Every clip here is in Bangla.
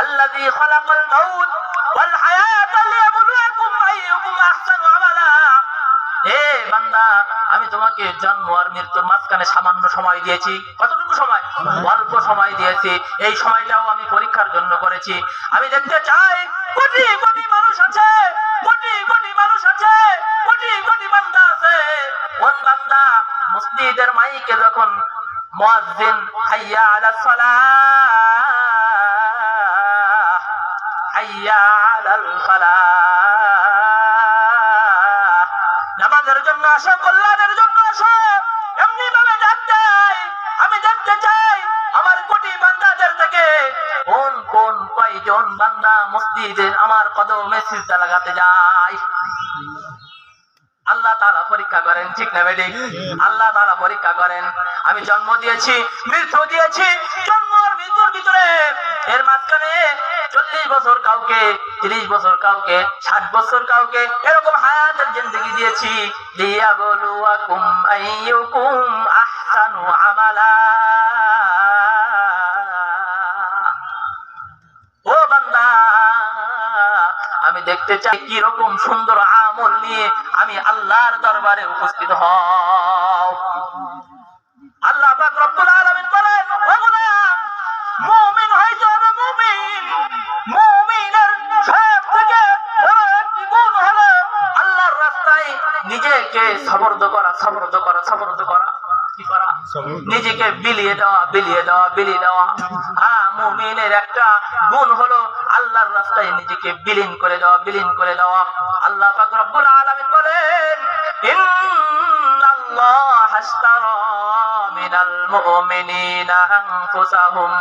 আল্লাযী খালাকাল মাউত ওয়াল হায়াতা লিয়াবলুয়াকুম আইয়ুকুম আহসানু আমালা। হে বান্দা, আমি তোমাকে জন্ম আর মৃত্যুর মাঝখানে সামান্য সময় দিয়েছি। কতটুকু সময়? অল্প সময় দিয়েছি। এই সময়টাও আমি পরীক্ষার জন্য করেছি। আমি দেখতে চাই কোটি কোটি মানুষ আছে, কোটি কোটি মানুষ আছে, কোটি কোটি বান্দা আছে। কোন বান্দা মসজিদের মাইকে যখন মুয়াজ্জিন হাইয়া আলাস সালাহ, হাইয়া আলাল ফালাহ, নামাজের জন্য আসো, কল্যাণের জন্য আসো, এমনি ভাবে ডাকতে আমি দেখতে চাই আমার কোটি বান্দাদের থেকে কোন কোন কয়জন বান্দা মসজিদে আমার কদমে সিজদা লাগাতে যায়। আল্লাহ তাআলা পরীক্ষা করেন, ঠিক না বেঠিক? আল্লাহ তাআলা পরীক্ষা করেন। আমি জন্ম দিয়েছি, মৃত্যু দিয়েছি। জন্ম আর মৃত্যুর ভিতরে এর মাঝখানে 40 বছর কাউকে, 30 বছর কাউকে, 60 বছর কাউকে, এরকম হায়াতের জিন্দেগি দিয়েছি। লিয়াবলুয়াকুম আইয়ুকুম আহসানু আমালা। ও বান্দা, আমি দেখতে চাই কি রকম সুন্দর আমল নিয়ে আমি আল্লাহর দরবারে উপস্থিত হও। আল্লাহ পাক রব্বুল আলামিন বলেন, ও গোলাম, মুমিন হইতে হবে মুমিন। মুমিনের সবথেকে বড় একটি গুণ হলো আল্লাহর রাস্তায় নিজেকে সবর্দ করা, সবর্দ করা, সবর্দ করা। কি করা? নিজেকে বিলিয়ে দেওয়া, বিলিয়ে দেওয়া, বিলিয়ে দেওয়া। হ্যাঁ, মুমিনের একটা গুণ হলো আল্লাহর রাস্তায় নিজেকে বিলীন করে দেওয়া, বিলীন করে দেওয়া। আল্লাহ পাক রব্বুল আলামিন বলেন, ইন্নাল্লাহা আশতারা মিনাল মুমিনিনা আনফুসাহুম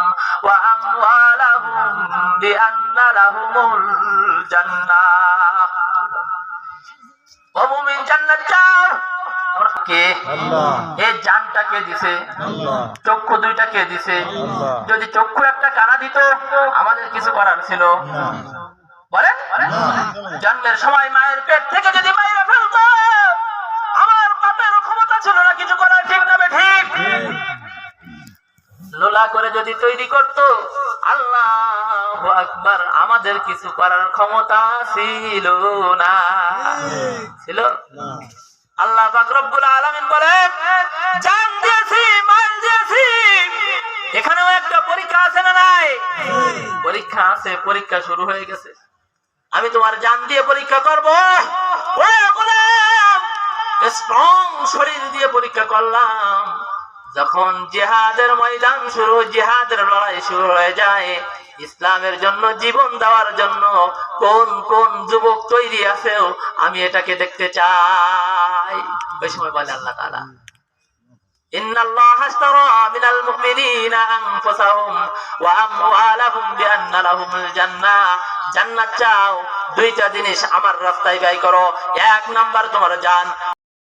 ওয়া আমওয়ালাহুম বিআন্না লাহুমুল জান্নাহ। ও মুমিন, জান্নাত চাও? কে? আল্লাহ। এই জানটা কে দিছে? আল্লাহ। চক্ষু দুইটা কে দিছে? আল্লাহ। যদি চক্ষু একটা কানা দিত আমাদের কিছু করার ছিল? বলেন, জন্মের সময় মায়ের পেট থেকে যদি মাইরে ফেলতো আমার বাপের ক্ষমতা ছিল না কিছু করার, ঠিক না বেঠিক? লোলা করে যদি তৈরি করতো, আল্লাহু আকবার, আমাদের কিছু করার ক্ষমতা ছিল না। ছিল? আল্লাহ পাক রব্বুল আলামিন বলেন, জান দিয়েছি, মাল দিয়েছি। এখানেও একটা পরীক্ষা আছে না নাই? পরীক্ষা আছে, পরীক্ষা শুরু হয়ে গেছে। আমি তোমার জান দিয়ে পরীক্ষা করব। ওই গোলাম, স্ট্রং শরীর দিয়ে পরীক্ষা করলাম। যখন জিহাদের ময়দান শুরু, জিহাদের লড়াই শুরু হয়ে যায়, ইসলামের জন্য জীবন দেওয়ার জন্য কোন কোন যুবক তৈরি আছে আমি এটাকে দেখতে চাই। ওই সময় বলে আল্লাহ তাআলা, ইন্নাল্লাহা আশতারা মিনাল মুমিনিনা আনফুসাহুম ওয়া আমওয়ালাহুম বিআন্না লাহুমুল জান্নাহ। জান্নাত চাও? দুইটা জিনিস আমার রাস্তায় ব্যয় করো। এক নাম্বার তোমার জান,